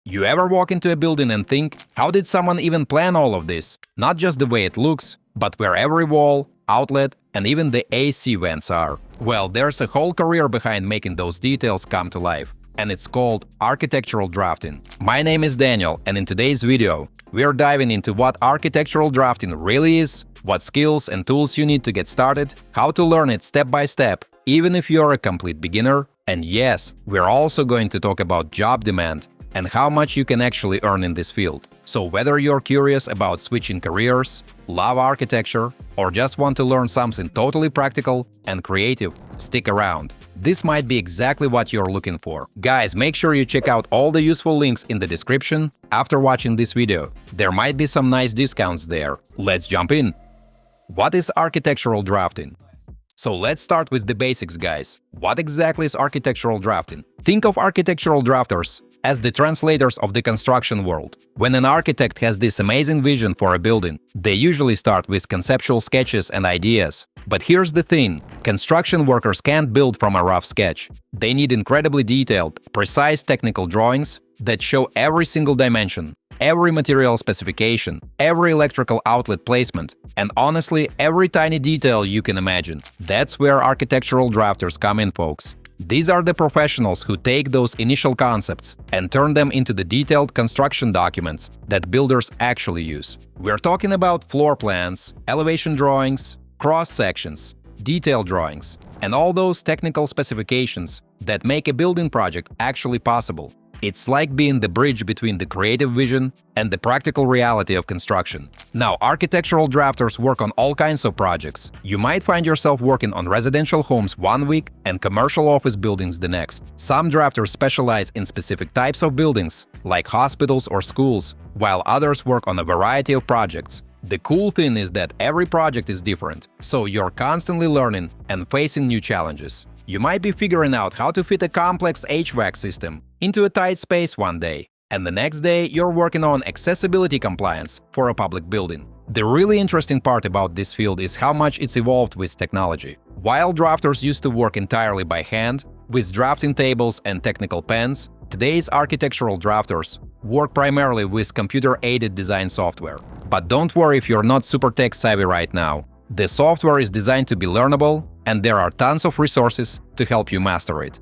You ever walk into a building and think, how did someone even plan all of this? Not just the way it looks, but where every wall, outlet, and even the AC vents are. Well, there's a whole career behind making those details come to life, and it's called architectural drafting. My name is Daniel, and in today's video, we're diving into what architectural drafting really is, what skills and tools you need to get started, how to learn it step by step, even if you're a complete beginner, and yes, we're also going to talk about job demand and how much you can actually earn in this field. So whether you're curious about switching careers, love architecture, or just want to learn something totally practical and creative, stick around. This might be exactly what you're looking for. Guys, make sure you check out all the useful links in the description after watching this video. There might be some nice discounts there. Let's jump in. What is architectural drafting? So let's start with the basics, guys. What exactly is architectural drafting? Think of architectural drafters as the translators of the construction world. When an architect has this amazing vision for a building, they usually start with conceptual sketches and ideas. But here's the thing, construction workers can't build from a rough sketch. They need incredibly detailed, precise technical drawings that show every single dimension, every material specification, every electrical outlet placement, and honestly, every tiny detail you can imagine. That's where architectural drafters come in, folks. These are the professionals who take those initial concepts and turn them into the detailed construction documents that builders actually use. We're talking about floor plans, elevation drawings, cross-sections, detail drawings, and all those technical specifications that make a building project actually possible. It's like being the bridge between the creative vision and the practical reality of construction. Now, architectural drafters work on all kinds of projects. You might find yourself working on residential homes one week and commercial office buildings the next. Some drafters specialize in specific types of buildings, like hospitals or schools, while others work on a variety of projects. The cool thing is that every project is different, so you're constantly learning and facing new challenges. You might be figuring out how to fit a complex HVAC system into a tight space one day, and the next day you're working on accessibility compliance for a public building. The really interesting part about this field is how much it's evolved with technology. While drafters used to work entirely by hand, with drafting tables and technical pens, today's architectural drafters work primarily with computer-aided design software. But don't worry if you're not super tech-savvy right now. The software is designed to be learnable, and there are tons of resources to help you master it.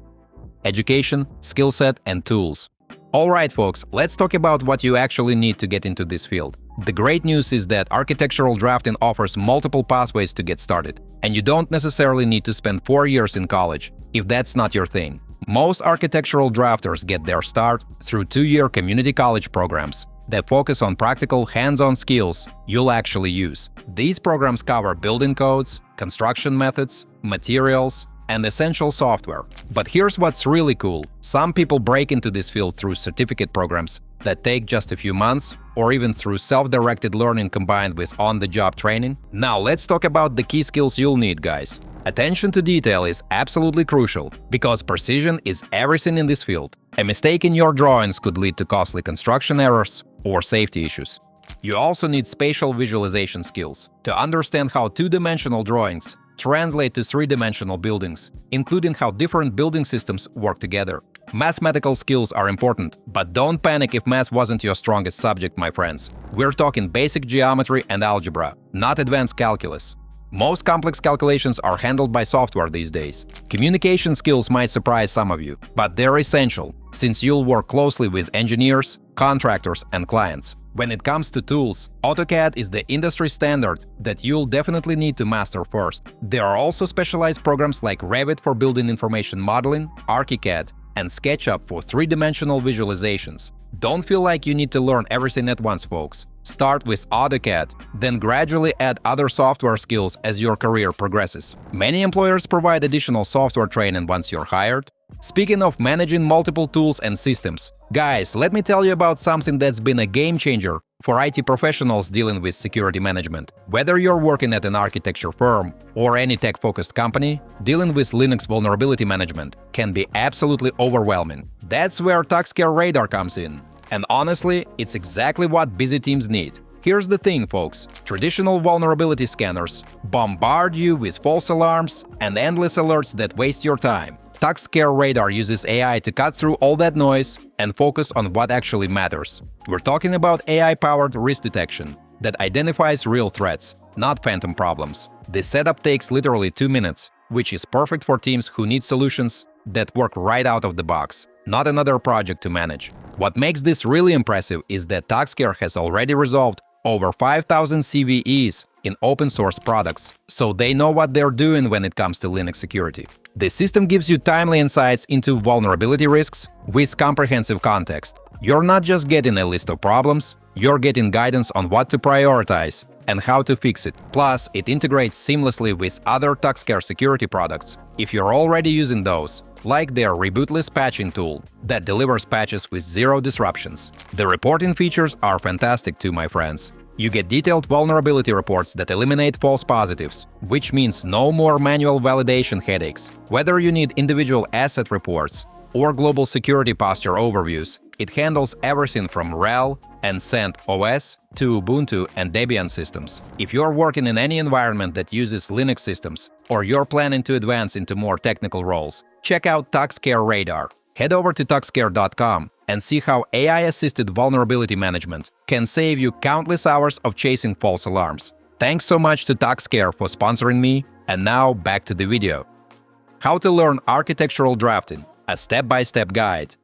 Education, skill set, and tools. Alright folks, let's talk about what you actually need to get into this field. The great news is that architectural drafting offers multiple pathways to get started, and you don't necessarily need to spend 4 years in college if that's not your thing. Most architectural drafters get their start through 2-year community college programs that focus on practical, hands-on skills you'll actually use. These programs cover building codes, construction methods, materials, and essential software. But here's what's really cool. Some people break into this field through certificate programs that take just a few months, or even through self-directed learning combined with on-the-job training. Now let's talk about the key skills you'll need, guys. Attention to detail is absolutely crucial, because precision is everything in this field. A mistake in your drawings could lead to costly construction errors or safety issues. You also need spatial visualization skills to understand how two-dimensional drawings translate to three-dimensional buildings, including how different building systems work together. Mathematical skills are important, but don't panic if math wasn't your strongest subject, my friends. We're talking basic geometry and algebra, not advanced calculus. Most complex calculations are handled by software these days. Communication skills might surprise some of you, but they're essential, since you'll work closely with engineers, contractors, and clients. When it comes to tools, AutoCAD is the industry standard that you'll definitely need to master first. There are also specialized programs like Revit for building information modeling, ArchiCAD, and SketchUp for three-dimensional visualizations. Don't feel like you need to learn everything at once, folks. Start with AutoCAD, then gradually add other software skills as your career progresses. Many employers provide additional software training once you're hired. Speaking of managing multiple tools and systems, guys, let me tell you about something that's been a game changer for IT professionals dealing with security management. Whether you're working at an architecture firm or any tech-focused company, dealing with Linux vulnerability management can be absolutely overwhelming. That's where TaxCare Radar comes in. And honestly, it's exactly what busy teams need. Here's the thing, folks. Traditional vulnerability scanners bombard you with false alarms and endless alerts that waste your time. TuxCare Radar uses AI to cut through all that noise and focus on what actually matters. We're talking about AI-powered risk detection that identifies real threats, not phantom problems. This setup takes literally 2 minutes, which is perfect for teams who need solutions that work right out of the box, not another project to manage. What makes this really impressive is that TuxCare has already resolved over 5,000 CVEs in open-source products, so they know what they're doing when it comes to Linux security. The system gives you timely insights into vulnerability risks with comprehensive context. You're not just getting a list of problems, you're getting guidance on what to prioritize and how to fix it. Plus, it integrates seamlessly with other TuxCare security products if you're already using those, like their rebootless patching tool that delivers patches with zero disruptions. The reporting features are fantastic too, my friends. You get detailed vulnerability reports that eliminate false positives, which means no more manual validation headaches. Whether you need individual asset reports or global security posture overviews, it handles everything from RHEL and CentOS to Ubuntu and Debian systems. If you're working in any environment that uses Linux systems, or you're planning to advance into more technical roles, check out TuxCare Radar. Head over to tuxcare.com and see how AI-assisted vulnerability management can save you countless hours of chasing false alarms. Thanks so much to TuxCare for sponsoring me, and now back to the video. How to learn architectural drafting, a step-by-step guide.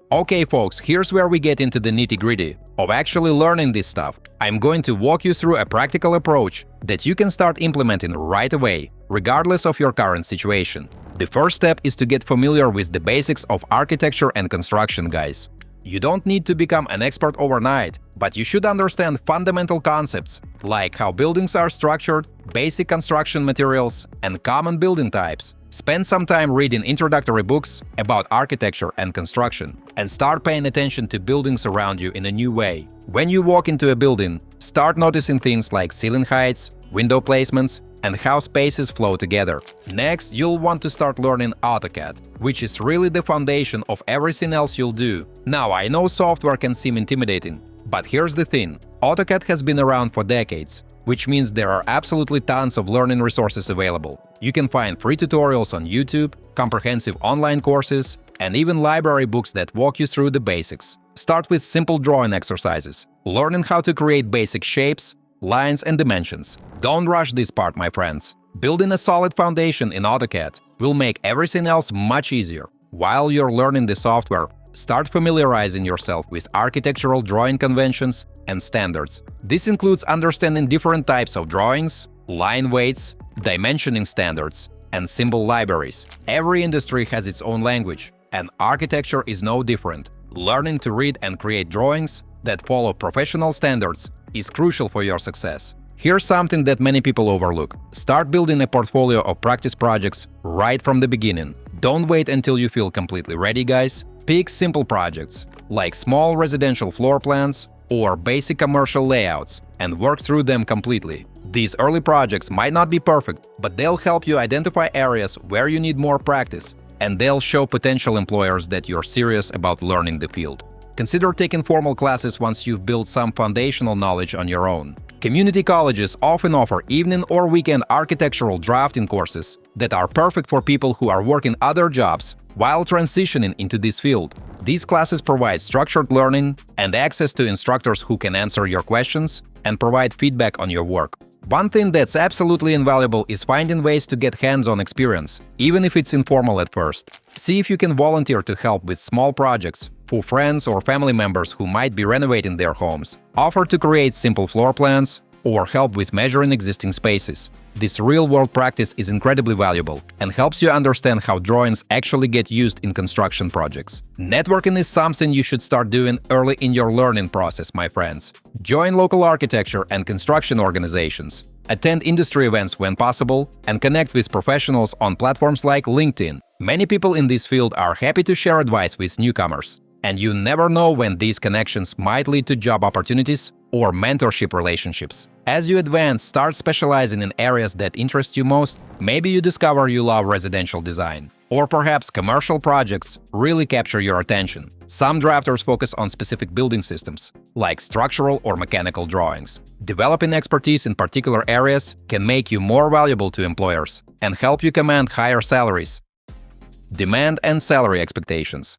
Okay folks, here's where we get into the nitty-gritty of actually learning this stuff. I'm going to walk you through a practical approach that you can start implementing right away, regardless of your current situation. The first step is to get familiar with the basics of architecture and construction, guys. You don't need to become an expert overnight, but you should understand fundamental concepts like how buildings are structured, basic construction materials, and common building types. Spend some time reading introductory books about architecture and construction, and start paying attention to buildings around you in a new way. When you walk into a building, start noticing things like ceiling heights, window placements, and how spaces flow together. Next, you'll want to start learning AutoCAD, which is really the foundation of everything else you'll do. Now, I know software can seem intimidating, but here's the thing. AutoCAD has been around for decades, which means there are absolutely tons of learning resources available. You can find free tutorials on YouTube, comprehensive online courses, and even library books that walk you through the basics. Start with simple drawing exercises, learning how to create basic shapes, lines, and dimensions. Don't rush this part, my friends. Building a solid foundation in AutoCAD will make everything else much easier. While you're learning the software, start familiarizing yourself with architectural drawing conventions and standards. This includes understanding different types of drawings, line weights, dimensioning standards, and symbol libraries. Every industry has its own language, and architecture is no different. Learning to read and create drawings that follow professional standards is crucial for your success. Here's something that many people overlook. Start building a portfolio of practice projects right from the beginning. Don't wait until you feel completely ready, guys. Pick simple projects, like small residential floor plans or basic commercial layouts, and work through them completely. These early projects might not be perfect, but they'll help you identify areas where you need more practice, and they'll show potential employers that you're serious about learning the field. Consider taking formal classes once you've built some foundational knowledge on your own. Community colleges often offer evening or weekend architectural drafting courses that are perfect for people who are working other jobs while transitioning into this field. These classes provide structured learning and access to instructors who can answer your questions and provide feedback on your work. One thing that's absolutely invaluable is finding ways to get hands-on experience, even if it's informal at first. See if you can volunteer to help with small projects for friends or family members who might be renovating their homes. Offer to create simple floor plans or help with measuring existing spaces. This real-world practice is incredibly valuable and helps you understand how drawings actually get used in construction projects. Networking is something you should start doing early in your learning process, my friends. Join local architecture and construction organizations, attend industry events when possible, and connect with professionals on platforms like LinkedIn. Many people in this field are happy to share advice with newcomers, and you never know when these connections might lead to job opportunities or mentorship relationships. As you advance, start specializing in areas that interest you most. Maybe you discover you love residential design, or perhaps commercial projects really capture your attention. Some drafters focus on specific building systems, like structural or mechanical drawings. Developing expertise in particular areas can make you more valuable to employers and help you command higher salaries. demand and salary expectations.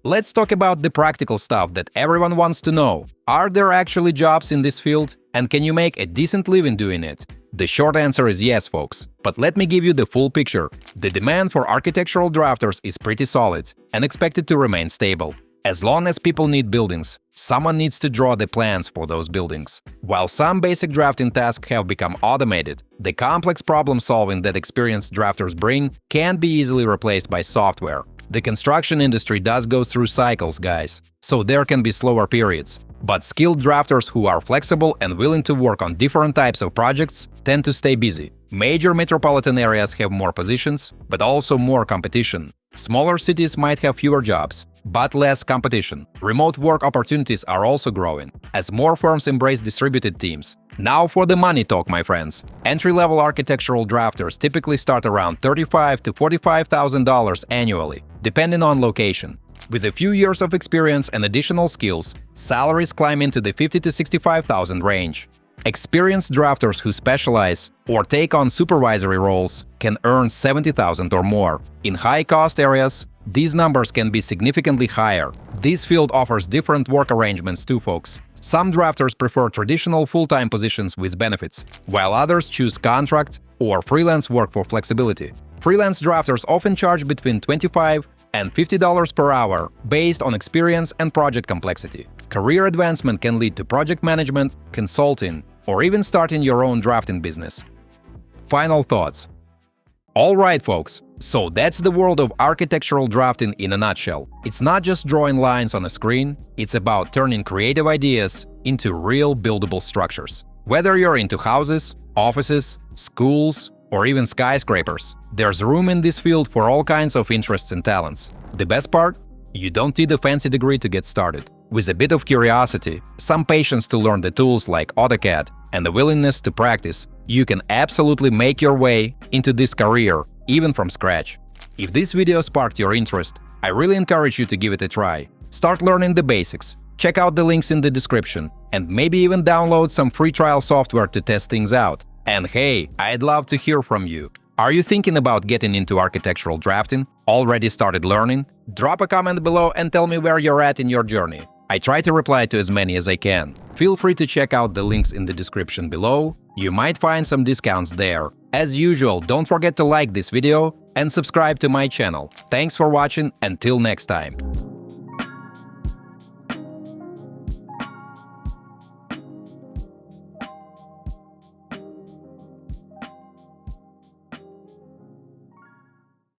Let's talk about the practical stuff that everyone wants to know. Are there actually jobs in this field? And can you make a decent living doing it? The short answer is yes, folks. But let me give you the full picture. The demand for architectural drafters is pretty solid and expected to remain stable. As long as people need buildings, someone needs to draw the plans for those buildings. While some basic drafting tasks have become automated, the complex problem-solving that experienced drafters bring can't be easily replaced by software. The construction industry does go through cycles, guys, so there can be slower periods. But skilled drafters who are flexible and willing to work on different types of projects tend to stay busy. Major metropolitan areas have more positions, but also more competition. Smaller cities might have fewer jobs, but less competition. Remote work opportunities are also growing, as more firms embrace distributed teams. Now for the money talk, my friends. Entry-level architectural drafters typically start around $35,000 to $45,000 annually, depending on location. With a few years of experience and additional skills, salaries climb into the $50,000 to $65,000 range. Experienced drafters who specialize or take on supervisory roles can earn $70,000 or more. In high-cost areas, these numbers can be significantly higher. This field offers different work arrangements too, folks. Some drafters prefer traditional full-time positions with benefits, while others choose contract or freelance work for flexibility. Freelance drafters often charge between $25 and $50 per hour based on experience and project complexity. Career advancement can lead to project management, consulting, or even starting your own drafting business. Final thoughts. Alright, folks, so that's the world of architectural drafting in a nutshell. It's not just drawing lines on a screen, it's about turning creative ideas into real buildable structures. Whether you're into houses, offices, schools, or even skyscrapers, there's room in this field for all kinds of interests and talents. The best part? You don't need a fancy degree to get started. With a bit of curiosity, some patience to learn the tools like AutoCAD, and the willingness to practice, you can absolutely make your way into this career, even from scratch. If this video sparked your interest, I really encourage you to give it a try. Start learning the basics, check out the links in the description, and maybe even download some free trial software to test things out. And hey, I'd love to hear from you. Are you thinking about getting into architectural drafting? Already started learning? Drop a comment below and tell me where you're at in your journey. I try to reply to as many as I can. Feel free to check out the links in the description below. You might find some discounts there. As usual, don't forget to like this video and subscribe to my channel. Thanks for watching, until next time.